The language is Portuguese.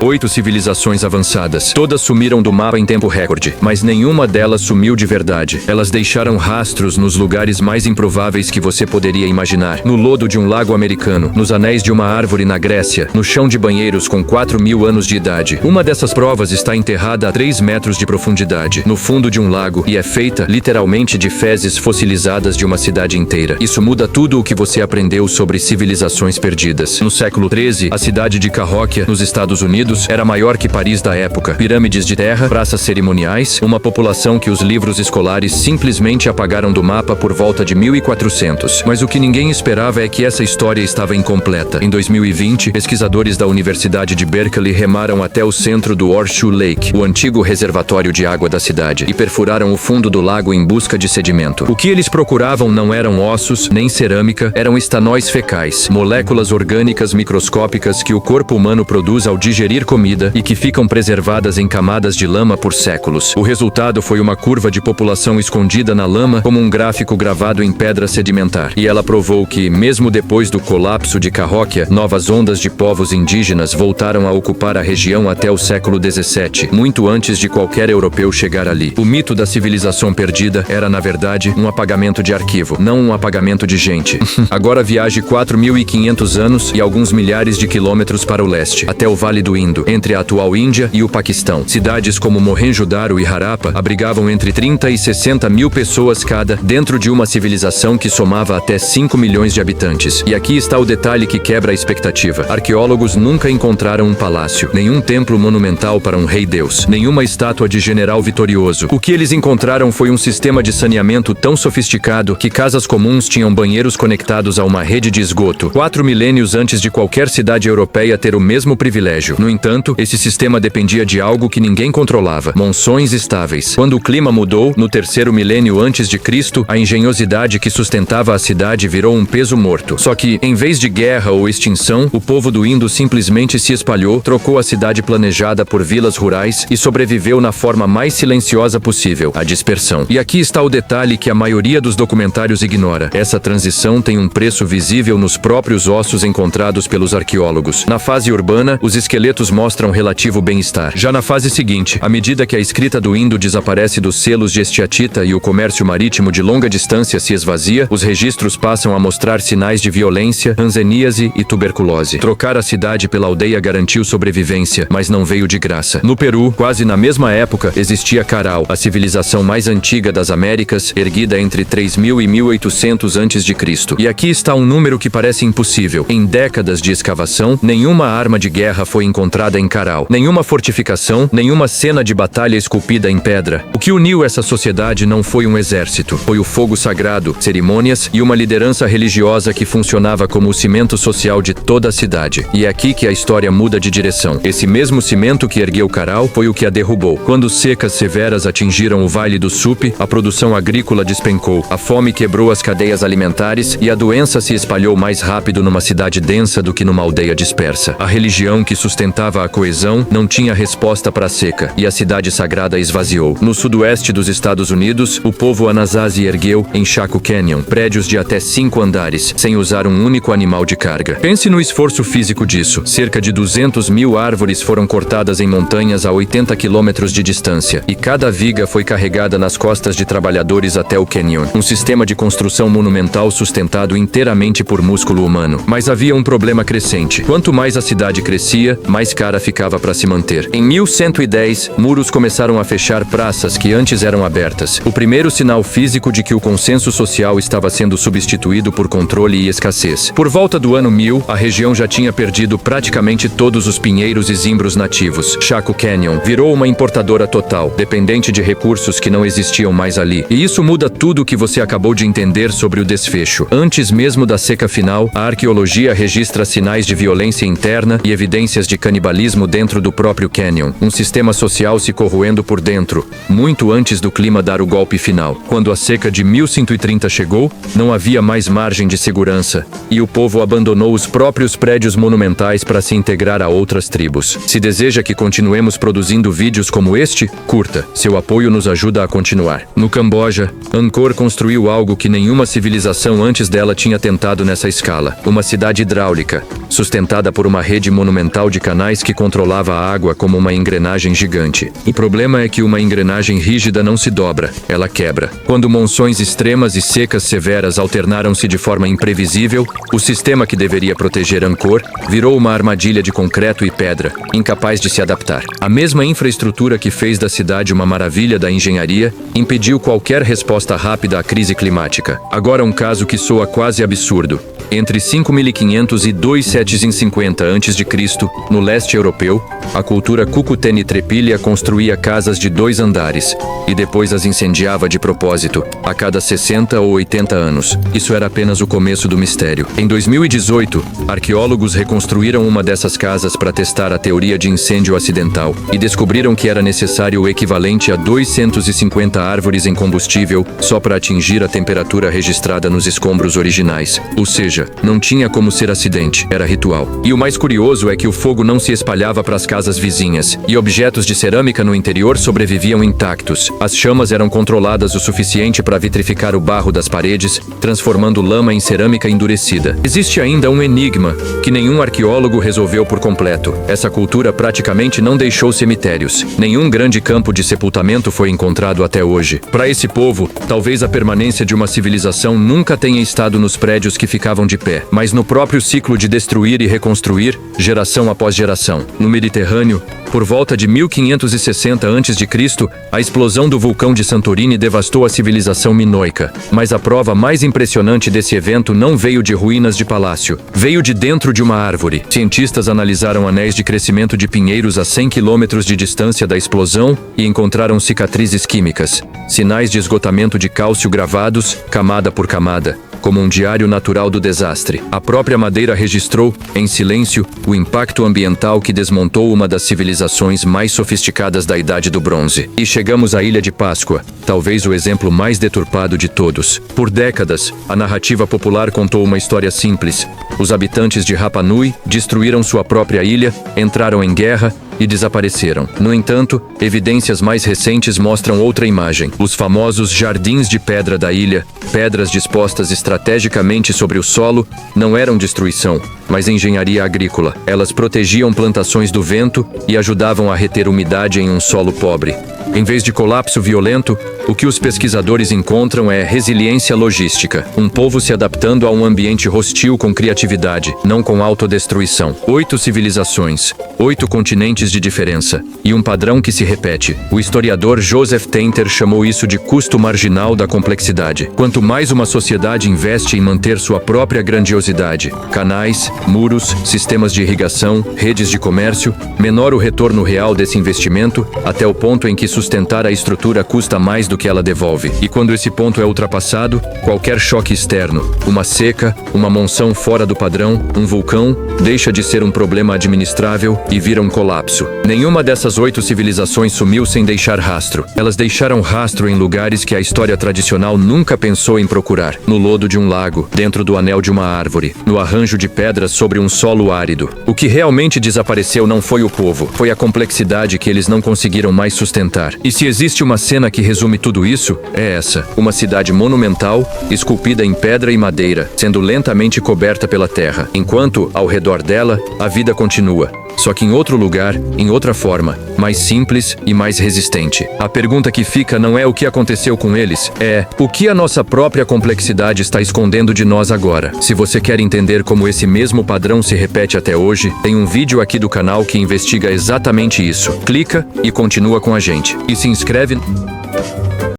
8 civilizações avançadas. Todas sumiram do mapa em tempo recorde, mas nenhuma delas sumiu de verdade. Elas deixaram rastros nos lugares mais improváveis que você poderia imaginar. No lodo de um lago americano, nos anéis de uma árvore na Grécia, no chão de banheiros com 4.000 anos de idade. Uma dessas provas está enterrada a 3 metros de profundidade, no fundo de um lago, e é feita, literalmente, de fezes fossilizadas de uma cidade inteira. Isso muda tudo o que você aprendeu sobre civilizações perdidas. No século XIII, a cidade de Cahokia, nos Estados Unidos, era maior que Paris da época. Pirâmides de terra, praças cerimoniais, uma população que os livros escolares simplesmente apagaram do mapa por volta de 1400. Mas o que ninguém esperava é que essa história estava incompleta. Em 2020, pesquisadores da Universidade de Berkeley remaram até o centro do Horseshoe Lake, o antigo reservatório de água da cidade, e perfuraram o fundo do lago em busca de sedimento. O que eles procuravam não eram ossos, nem cerâmica, eram estanóis fecais, moléculas orgânicas microscópicas que o corpo humano produz ao digerir comida e que ficam preservadas em camadas de lama por séculos. O resultado foi uma curva de população escondida na lama, como um gráfico gravado em pedra sedimentar. E ela provou que, mesmo depois do colapso de Cahokia, novas ondas de povos indígenas voltaram a ocupar a região até o século XVII, muito antes de qualquer europeu chegar ali. O mito da civilização perdida era, na verdade, um apagamento de arquivo, não um apagamento de gente. Agora viaje 4.500 anos e alguns milhares de quilômetros para o leste, até o Vale do Indo, entre a atual Índia e o Paquistão. Cidades como Mohenjo-Daro e Harappa abrigavam entre 30 e 60 mil pessoas cada, dentro de uma civilização que somava até 5 milhões de habitantes. E aqui está o detalhe que quebra a expectativa. Arqueólogos nunca encontraram um palácio, nenhum templo monumental para um rei-deus, nenhuma estátua de general vitorioso. O que eles encontraram foi um sistema de saneamento tão sofisticado que casas comuns tinham banheiros conectados a uma rede de esgoto, 4 milênios antes de qualquer cidade europeia ter o mesmo privilégio. No entanto, esse sistema dependia de algo que ninguém controlava: monções estáveis. Quando o clima mudou, no 3º milênio antes de Cristo, a engenhosidade que sustentava a cidade virou um peso morto. Só que, em vez de guerra ou extinção, o povo do Indo simplesmente se espalhou, trocou a cidade planejada por vilas rurais e sobreviveu na forma mais silenciosa possível: a dispersão. E aqui está o detalhe que a maioria dos documentários ignora. Essa transição tem um preço visível nos próprios ossos encontrados pelos arqueólogos. Na fase urbana, os esqueletos mostram relativo bem-estar. Já na fase seguinte, à medida que a escrita do Indo desaparece dos selos de estiatita e o comércio marítimo de longa distância se esvazia, os registros passam a mostrar sinais de violência, hanseníase e tuberculose. Trocar a cidade pela aldeia garantiu sobrevivência, mas não veio de graça. No Peru, quase na mesma época, existia Caral, a civilização mais antiga das Américas, erguida entre 3000 e 1800 a.C. E aqui está um número que parece impossível. Em décadas de escavação, nenhuma arma de guerra foi encontrada em Caral, nenhuma fortificação, nenhuma cena de batalha esculpida em pedra. O que uniu essa sociedade não foi um exército, foi o fogo sagrado, cerimônias e uma liderança religiosa que funcionava como o cimento social de toda a cidade. E é aqui que a história muda de direção. Esse mesmo cimento que ergueu Caral foi o que a derrubou. Quando secas severas atingiram o Vale do Supe, a produção agrícola despencou, a fome quebrou as cadeias alimentares e a doença se espalhou mais rápido numa cidade densa do que numa aldeia dispersa. A religião que sustentava a coesão não tinha resposta para a seca e a cidade sagrada esvaziou. No sudoeste dos Estados Unidos, o povo Anasazi ergueu, em Chaco Canyon, prédios de até 5 andares, sem usar um único animal de carga. Pense no esforço físico disso. Cerca de 200.000 árvores foram cortadas em montanhas a 80 quilômetros de distância, e cada viga foi carregada nas costas de trabalhadores até o canyon. Um sistema de construção monumental sustentado inteiramente por músculo humano. Mas havia um problema crescente. Quanto mais a cidade crescia, mais cara ficava para se manter. Em 1110, muros começaram a fechar praças que antes eram abertas. O primeiro sinal físico de que o consenso social estava sendo substituído por controle e escassez. Por volta do ano 1000, a região já tinha perdido praticamente todos os pinheiros e zimbros nativos. Chaco Canyon virou uma importadora total, dependente de recursos que não existiam mais ali. E isso muda tudo o que você acabou de entender sobre o desfecho. Antes mesmo da seca final, a arqueologia registra sinais de violência interna e evidências de canibalismo dentro do próprio canyon. Um sistema social se corroendo por dentro, muito antes do clima dar o golpe final. Quando a seca de 1130 chegou, não havia mais margem de segurança, e o povo abandonou os próprios prédios monumentais para se integrar a outras tribos. Se deseja que continuemos produzindo vídeos como este, curta. Seu apoio nos ajuda a continuar. No Camboja, Angkor construiu algo que nenhuma civilização antes dela tinha tentado nessa escala. Uma cidade hidráulica, sustentada por uma rede monumental de canais canais que controlava a água como uma engrenagem gigante. O problema é que uma engrenagem rígida não se dobra, ela quebra. Quando monções extremas e secas severas alternaram-se de forma imprevisível, o sistema que deveria proteger Angkor virou uma armadilha de concreto e pedra, incapaz de se adaptar. A mesma infraestrutura que fez da cidade uma maravilha da engenharia impediu qualquer resposta rápida à crise climática. Agora um caso que soa quase absurdo. Entre 5500 e 2750 a.C., no leste europeu, a cultura Cucuteni Trepilha construía casas de 2 andares e depois as incendiava de propósito, a cada 60 ou 80 anos. Isso era apenas o começo do mistério. Em 2018, arqueólogos reconstruíram uma dessas casas para testar a teoria de incêndio acidental e descobriram que era necessário o equivalente a 250 árvores em combustível só para atingir a temperatura registrada nos escombros originais. Ou seja, não tinha como ser acidente, era ritual. E o mais curioso é que o fogo não se espalhava para as casas vizinhas, e objetos de cerâmica no interior sobreviviam intactos. As chamas eram controladas o suficiente para vitrificar o barro das paredes, transformando lama em cerâmica endurecida. Existe ainda um enigma que nenhum arqueólogo resolveu por completo. Essa cultura praticamente não deixou cemitérios. Nenhum grande campo de sepultamento foi encontrado até hoje. Para esse povo, talvez a permanência de uma civilização nunca tenha estado nos prédios que ficavam de pé, mas no próprio ciclo de destruir e reconstruir, geração após geração. No Mediterrâneo, por volta de 1560 a.C., a explosão do vulcão de Santorini devastou a civilização minoica. Mas a prova mais impressionante desse evento não veio de ruínas de palácio. Veio de dentro de uma árvore. Cientistas analisaram anéis de crescimento de pinheiros a 100 quilômetros de distância da explosão e encontraram cicatrizes químicas, sinais de esgotamento de cálcio gravados, camada por camada, como um diário natural do desastre. A própria madeira registrou, em silêncio, o impacto ambiental que desmontou uma das civilizações mais sofisticadas da Idade do Bronze. E chegamos à Ilha de Páscoa, talvez o exemplo mais deturpado de todos. Por décadas, a narrativa popular contou uma história simples. Os habitantes de Rapa Nui destruíram sua própria ilha, entraram em guerra e desapareceram. No entanto, evidências mais recentes mostram outra imagem. Os famosos jardins de pedra da ilha, pedras dispostas estrategicamente sobre o solo, não eram destruição, mas engenharia agrícola. Elas protegiam plantações do vento e ajudavam a reter umidade em um solo pobre. Em vez de colapso violento, o que os pesquisadores encontram é resiliência logística. Um povo se adaptando a um ambiente hostil com criatividade, não com autodestruição. 8 civilizações, 8 continentes de diferença, e um padrão que se repete. O historiador Joseph Tainter chamou isso de custo marginal da complexidade. Quanto mais uma sociedade investe em manter sua própria grandiosidade, canais, muros, sistemas de irrigação, redes de comércio, menor o retorno real desse investimento, até o ponto em que sustentar a estrutura custa mais do que ela devolve. E quando esse ponto é ultrapassado, qualquer choque externo, uma seca, uma monção fora do padrão, um vulcão, deixa de ser um problema administrável e vira um colapso. Nenhuma dessas 8 civilizações sumiu sem deixar rastro. Elas deixaram rastro em lugares que a história tradicional nunca pensou em procurar. No lodo de um lago, dentro do anel de uma árvore, no arranjo de pedras sobre um solo árido. O que realmente desapareceu não foi o povo, foi a complexidade que eles não conseguiram mais sustentar. E se existe uma cena que resume tudo isso, é essa. Uma cidade monumental, esculpida em pedra e madeira, sendo lentamente coberta pela terra, enquanto, ao redor dela, a vida continua. Só que em outro lugar, em outra forma, mais simples e mais resistente. A pergunta que fica não é o que aconteceu com eles, é o que a nossa própria complexidade está escondendo de nós agora. Se você quer entender como esse mesmo padrão se repete até hoje, tem um vídeo aqui do canal que investiga exatamente isso. Clica e continua com a gente. E se inscreve...